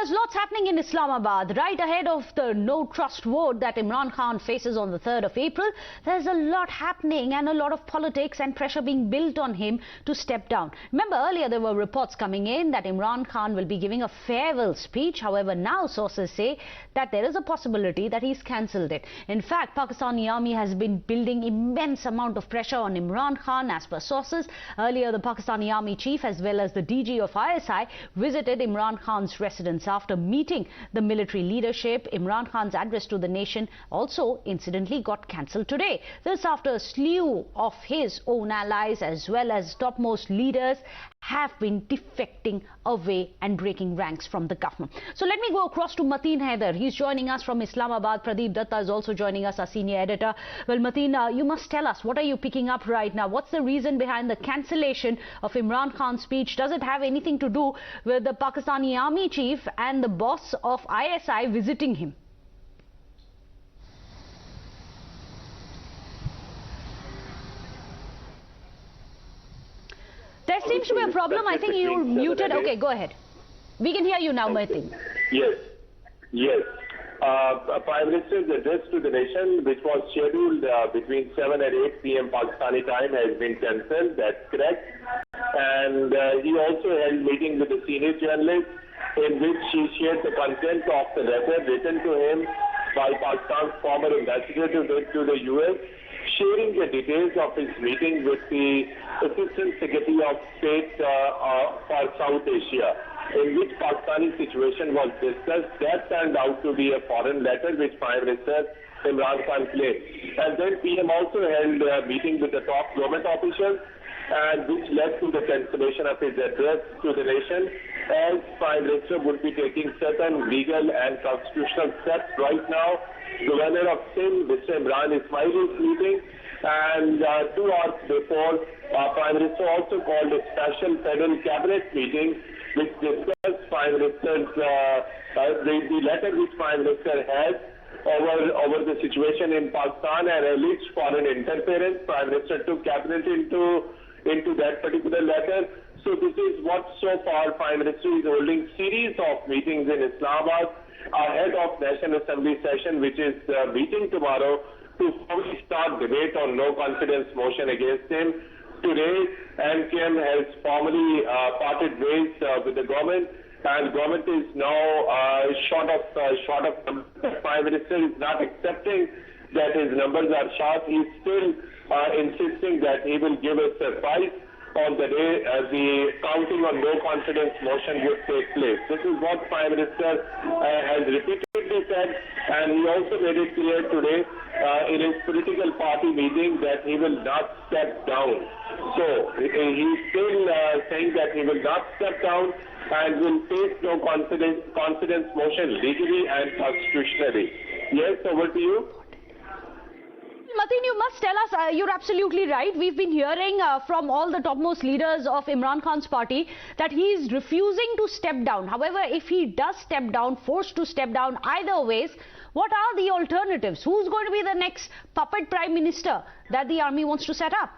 there's lots happening in Islamabad. Right ahead of the no-trust vote that Imran Khan faces on the 3rd of April, there's a lot happening and a lot of politics and pressure being built on him to step down. Remember, earlier there were reports coming in that Imran Khan will be giving a farewell speech. However, now sources say that there is a possibility that he's cancelled it. In fact, Pakistani Army has been building immense amount of pressure on Imran Khan as per sources. Earlier, the Pakistani Army chief as well as the DG of ISI visited Imran Khan's residence. After meeting the military leadership, Imran Khan's address to the nation also incidentally got cancelled today. This after a slew of his own allies as well as topmost leaders have been defecting away and breaking ranks from the government. So let me go across to Mateen Haider. He's joining us from Islamabad. Pradeep Datta is also joining us, our senior editor. Well, Mateen, you must tell us, what are you picking up right now? What's the reason behind the cancellation of Imran Khan's speech? Does it have anything to do with the Pakistani Army chief and the boss of ISI visiting him? There seems to be a problem. I think you're muted. Okay, go ahead. We can hear you now, Mateen. Yes. Prime Minister's address to the nation, which was scheduled between 7 and 8 p.m. Pakistani time, has been cancelled. That's correct. And he also held meeting with the senior journalist in which he shared the content of the letter written to him by Pakistan's former ambassador to the US, sharing the details of his meeting with the Assistant Secretary of State for South Asia, in which Pakistani situation was discussed. That turned out to be a foreign letter which Prime Minister Imran Khan claimed. And then PM also held a meeting with the top government officials, and which led to the cancellation of his address to the nation, as Prime Minister would be taking certain legal and constitutional steps right now. Governor of Sindh, Mr. Imran Ismail, is meeting, and 2 hours before, Prime Minister also called a special federal cabinet meeting which discussed Prime Minister's the letter which Prime Minister has over the situation in Pakistan and alleged foreign interference. Prime Minister took cabinet into that particular letter. So this is what so far Prime Minister is holding series of meetings in Islamabad ahead of National Assembly session, which is meeting tomorrow, to formally start debate on no confidence motion against him. Today, NKM has formally parted ways with the government, and government is now short of Prime Minister is not accepting that his numbers are short. He's still insisting that he will give a surprise on the day the counting on no confidence motion would take place. This is what Prime Minister has repeatedly said, and he also made it clear today in his political party meeting that he will not step down. So he's still saying that he will not step down and will face no confidence motion legally and constitutionally. Yes, over to you. Mateen, you must tell us, you're absolutely right. We've been hearing from all the topmost leaders of Imran Khan's party that he's refusing to step down. However, if he does step down, forced to step down either ways, what are the alternatives? Who's going to be the next puppet prime minister that the army wants to set up?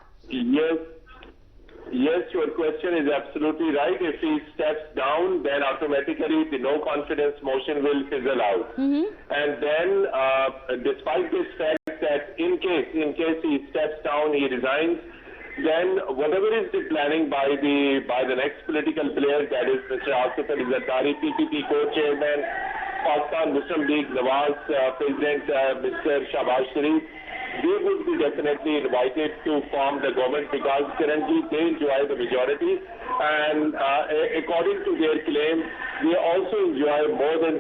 Yes, your question is absolutely right. If he steps down, then automatically the no confidence motion will fizzle out. And then, despite this fact that in case he steps down, he resigns, then whatever is the planning by the next political player, that is Mr. Asif Ali Zardari, PPP co-chairman, Pakistan Muslim League Nawaz, President Mr. Shahbaz Sharif, they would be definitely invited to form the government because currently they enjoy the majority, and according to their claim, they also enjoy more than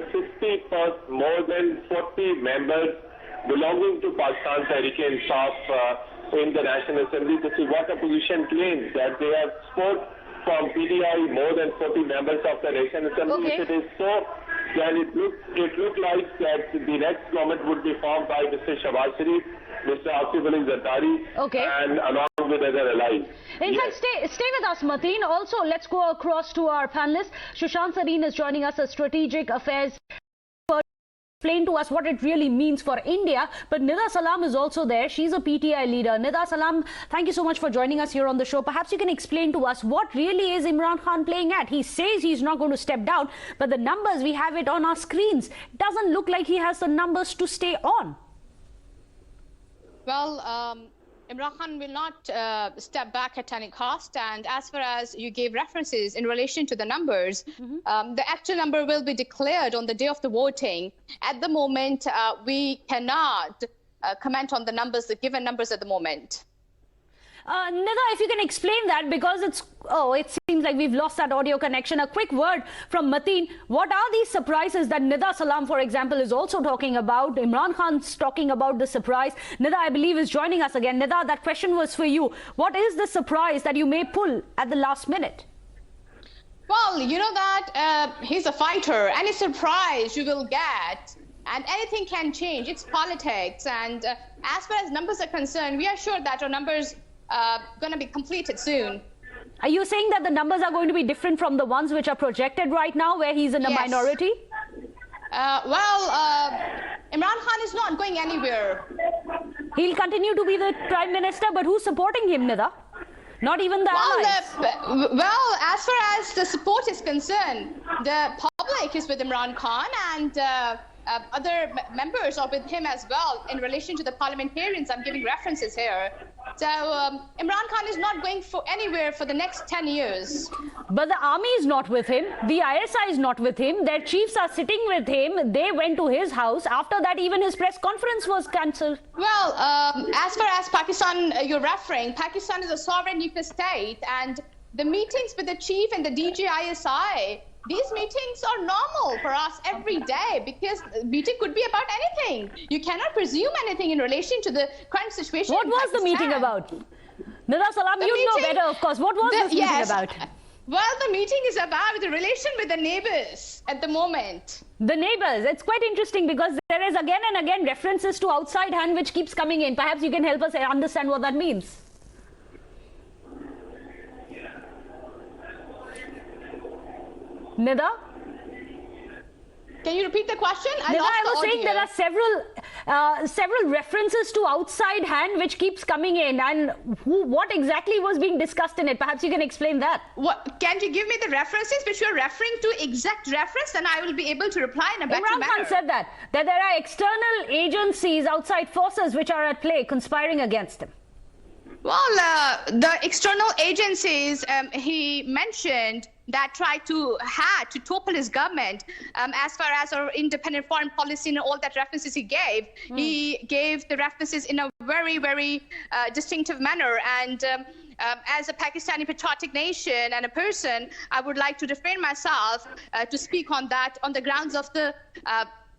40 members belonging to Pakistan Tehreek-e-Insaf in the National Assembly. This is what opposition claims, that they have support from PDI more than 40 members of the National Assembly. Okay. If it is so, then it looked like that the next government would be formed by Mr. Shahbaz Sharif, Mr. Asif Ali Zardari, and along with other allies. In fact, stay with us, Mateen. Also, let's go across to our panelists. Sushant Sareen is joining us as Strategic Affairs explain to us what it really means for India. But Nida Salam is also there. She's a PTI leader. Nida Salam, thank you so much for joining us here on the show. Perhaps you can explain to us what really is Imran Khan playing at. He says he's not going to step down, but the numbers, we have it on our screens. Doesn't look like he has the numbers to stay on. Well, Imran Khan will not step back at any cost. And as far as you gave references in relation to the numbers, the actual number will be declared on the day of the voting. At the moment, we cannot comment on the numbers, the given numbers at the moment. Nida, if you can explain that, because it seems like we've lost that audio connection. A quick word from Mateen. What are these surprises that Nida Salam, for example, is also talking about? Imran Khan's talking about the surprise. Nida, I believe, is joining us again. Nida, that question was for you. What is the surprise that you may pull at the last minute? Well, you know that he's a fighter. Any surprise you will get, and anything can change. It's politics. And as far as numbers are concerned, we are sure that our numbers going to be completed soon. Are you saying that the numbers are going to be different from the ones which are projected right now, where he's in a minority? Imran Khan is not going anywhere. He'll continue to be the Prime Minister, but who's supporting him, Nida? Not even the allies. Well, as far as the support is concerned, the public is with Imran Khan, and other members are with him as well. In relation to the parliamentarians, I'm giving references here. So Imran Khan is not going anywhere for the next 10 years. But the army is not with him. The ISI is not with him. Their chiefs are sitting with him. They went to his house. After that, even his press conference was cancelled. Well, as far as Pakistan you're referring, Pakistan is a sovereign nuclear state, and the meetings with the chief and the DGISI, these meetings are normal for us every day, because meeting could be about anything. You cannot presume anything in relation to the current situation. What was the meeting about? Nida Salam, you know better, of course. What was this meeting about? Well, the meeting is about the relation with the neighbors at the moment. The neighbors. It's quite interesting, because there is again and again references to outside hand which keeps coming in. Perhaps you can help us understand what that means. Nida? Can you repeat the question? Nida, I was saying there are several references to outside hand which keeps coming in, and what exactly was being discussed in it? Perhaps you can explain that. Can you give me the references which you're referring to, exact reference, and I will be able to reply in a better manner. Imran Khan said that there are external agencies, outside forces which are at play, conspiring against him. Well, the external agencies he mentioned that tried to topple his government, as far as our independent foreign policy and all that references he gave the references in a very, very distinctive manner. And as a Pakistani patriotic nation and a person, I would like to refrain myself to speak on that on the grounds of the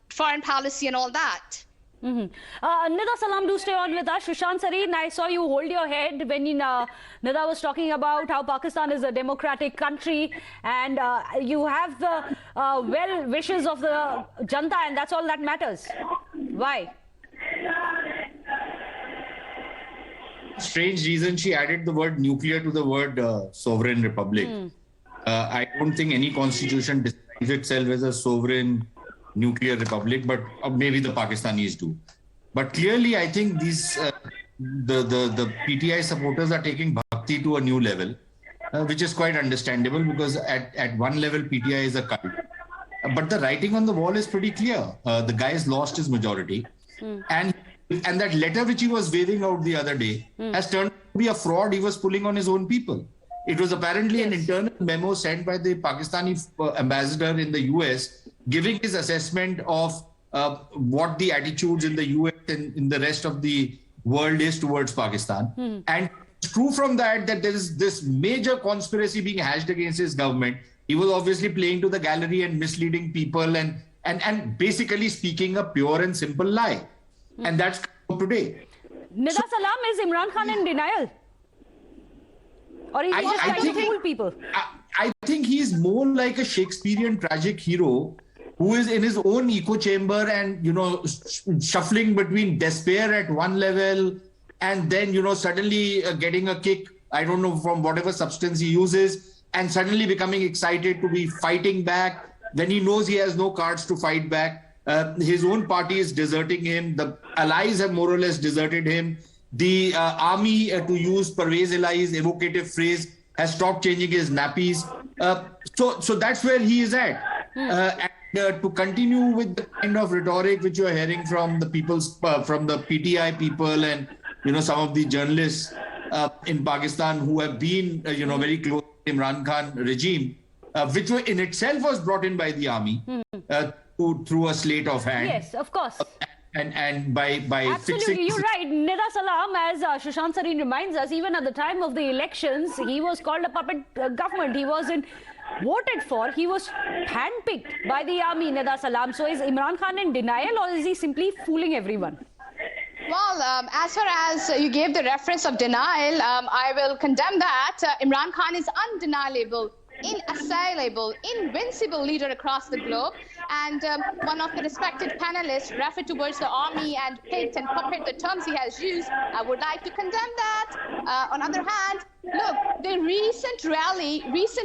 foreign policy and all that. Nida Salam, do stay on with us. Sushant Sareen, I saw you hold your head when Nida was talking about how Pakistan is a democratic country, and you have the well wishes of the Janta, and that's all that matters. Why? Strange reason she added the word nuclear to the word sovereign republic. I don't think any constitution describes itself as a sovereign nuclear republic, but maybe the Pakistanis do. But clearly, I think these the PTI supporters are taking bhakti to a new level, which is quite understandable, because at one level PTI is a cult. But the writing on the wall is pretty clear. The guy's lost his majority, and that letter which he was waving out the other day has turned out to be a fraud he was pulling on his own people. It was apparently an internal memo sent by the Pakistani ambassador in the US, giving his assessment of what the attitudes in the US and in the rest of the world is towards Pakistan. And it's true from that there is this major conspiracy being hashed against his government. He was obviously playing to the gallery and misleading people and basically speaking a pure and simple lie. And that's today. Nida Salam, is Imran Khan in denial? Or is he just trying to fool people? I think he's more like a Shakespearean tragic hero who is in his own echo chamber and, shuffling between despair at one level and then, suddenly getting a kick, I don't know, from whatever substance he uses, and suddenly becoming excited to be fighting back when he knows he has no cards to fight back. His own party is deserting him. The allies have more or less deserted him. The army, to use Parvez Elahi's evocative phrase, has stopped changing his nappies. So that's where he is at. And to continue with the kind of rhetoric which you are hearing from the people's, from the PTI people and some of the journalists in Pakistan who have been very close to the Imran Khan regime, which in itself was brought in by the army through a sleight of hand. Yes, of course. And by absolutely, fixing... you're right. Nida Salam, as Sushant Sareen reminds us, even at the time of the elections, he was called a puppet government. He wasn't voted for. He was handpicked by the army, Nida Salam. So is Imran Khan in denial, or is he simply fooling everyone? Well, as far as you gave the reference of denial, I will condemn that. Imran Khan is undeniable, inassailable, invincible leader across the globe. And one of the respected panelists referred towards the army and pit and puppet, the terms he has used. I would like to condemn that. On the other hand, look, the recent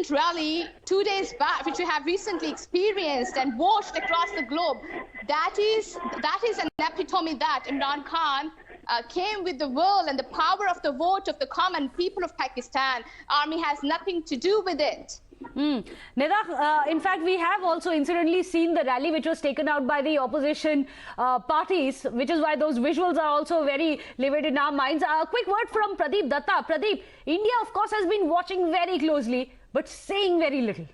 rally 2 days back, which we have recently experienced and watched across the globe, that is an epitome that Imran Khan came with the will and the power of the vote of the common people of Pakistan. Army has nothing to do with it. Nida, in fact, we have also incidentally seen the rally which was taken out by the opposition parties, which is why those visuals are also very vivid in our minds. A quick word from Pradeep Datta. Pradeep, India, of course, has been watching very closely, but saying very little.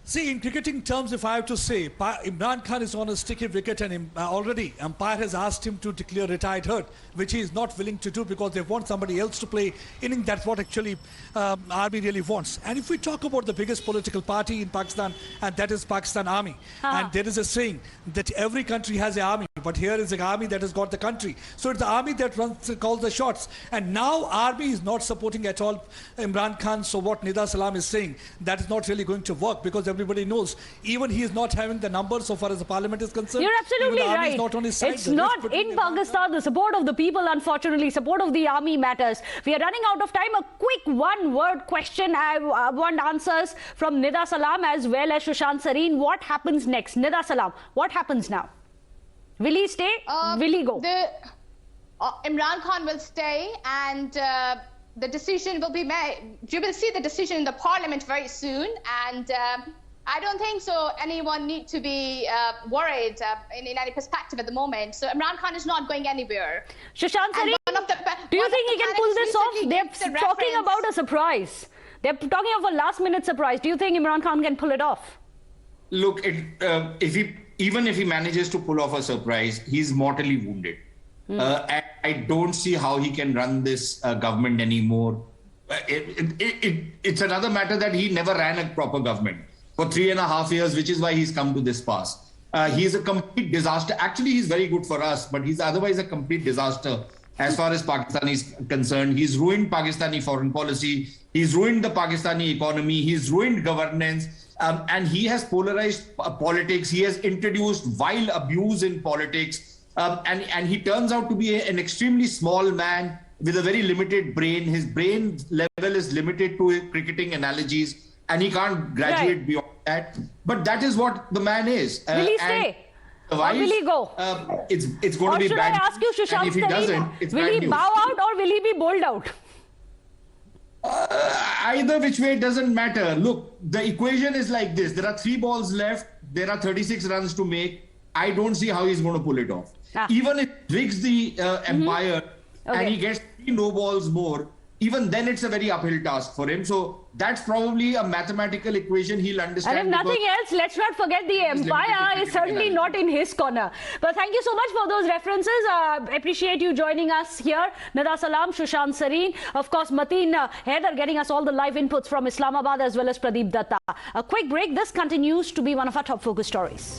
See, in cricketing terms, if I have to say, Imran Khan is on a sticky wicket and already umpire has asked him to declare retired hurt, which he is not willing to do because they want somebody else to play inning. That's what actually Army really wants. And if we talk about the biggest political party in Pakistan, and that is Pakistan Army, and there is a saying that every country has an army, but here is an army that has got the country. So it's the army that calls the shots. And now Army is not supporting at all Imran Khan. So what Nida Salam is saying, that is not really going to work because everybody knows, even he is not having the numbers so far as the parliament is concerned. You're absolutely right. Not on his side. It's not in Pakistan. The support of the people, unfortunately, support of the army matters. We are running out of time. A quick one-word question. I want answers from Nida Salam as well as Sushant Sareen. What happens next? Nida Salam, what happens now? Will he stay? Will he go? Imran Khan will stay, and the decision will be made. You will see the decision in the parliament very soon, and I don't think so anyone need to be worried in any perspective at the moment. So Imran Khan is not going anywhere. Sushant Sareen, do you think he can pull this off? They're talking about a surprise. They're talking of a last-minute surprise. Do you think Imran Khan can pull it off? Look, even if he manages to pull off a surprise, he's mortally wounded. And I don't see how he can run this government anymore. It's another matter that he never ran a proper government for 3.5 years, which is why he's come to this pass. He's a complete disaster. Actually, he's very good for us, but he's otherwise a complete disaster as far as Pakistan is concerned. He's ruined Pakistani foreign policy. He's ruined the Pakistani economy. He's ruined governance. And he has polarized politics. He has introduced vile abuse in politics. And he turns out to be an extremely small man with a very limited brain. His brain level is limited to cricketing analogies, and he can't graduate beyond that. But that is what the man is. Will he stay? Or will he go? It's going to be bad. Or should I ask you, Sushant, if he doesn't, it's will he bow out or will he be bowled out? Either which way, it doesn't matter. Look, the equation is like this. There are 3 balls left. There are 36 runs to make. I don't see how he's going to pull it off. Even if he rigs the empire and he gets 3 no balls more, even then it's a very uphill task for him. So that's probably a mathematical equation he'll understand. And if nothing else, let's not forget the empire is certainly not in his corner. But thank you so much for those references. Appreciate you joining us here. Nida Salam, Sushant Sareen, of course, Mateen Haider getting us all the live inputs from Islamabad as well as Pradeep Datta. A quick break. This continues to be one of our top focus stories.